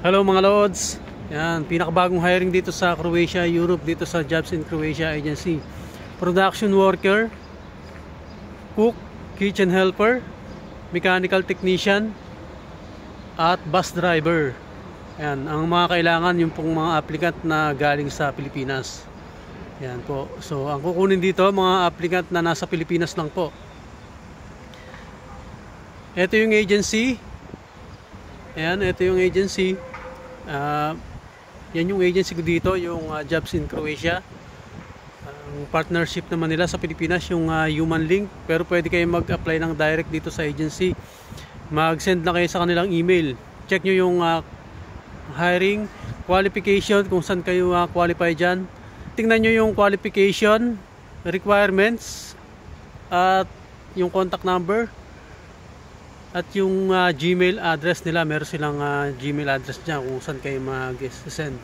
Hello mga Lods. Yan, pinakabagong hiring dito sa Croatia, Europe, dito sa Jobs in Croatia Agency. Production worker, cook, kitchen helper, mechanical technician, at bus driver. Yan, ang mga kailangan yung pong mga applicant na galing sa Pilipinas. Yan po. So, ang kukunin dito, mga applicant na nasa Pilipinas lang po. Ito yung agency. Ayan, ito yung agency. Yan yung agency ko dito, yung Jobs in Croatia. Ang partnership naman nila sa Pilipinas, yung Human Link. Pero pwede kayo mag-apply ng direct dito sa agency. Mag-send na kayo sa kanilang email. Check nyo yung hiring, qualification, kung saan kayo qualify dyan. Tingnan nyo yung qualification, requirements, at yung contact number. At yung Gmail address nila, meron silang Gmail address dyan kung saan kayo mag-send.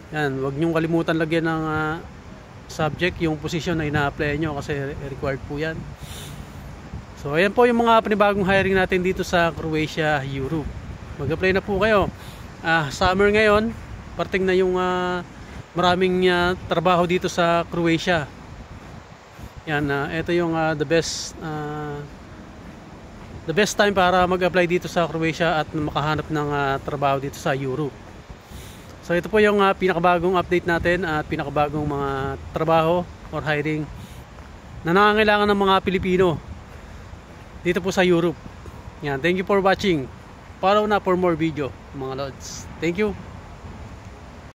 Yan, huwag nyong kalimutan lagyan ng subject, yung position na ina-apply nyo kasi required po yan. So, ayan po yung mga panibagong hiring natin dito sa Croatia, Europe. Mag-apply na po kayo. Summer ngayon, parting na yung maraming trabaho dito sa Croatia. Yan, ito yung the best time para mag-apply dito sa Croatia at makahanap ng trabaho dito sa Europe. So ito po yung pinakabagong update natin at pinakabagong mga trabaho or hiring na nangangailangan ng mga Pilipino dito po sa Europe. Yan, thank you for watching. Follow na for more video mga Lods. Thank you.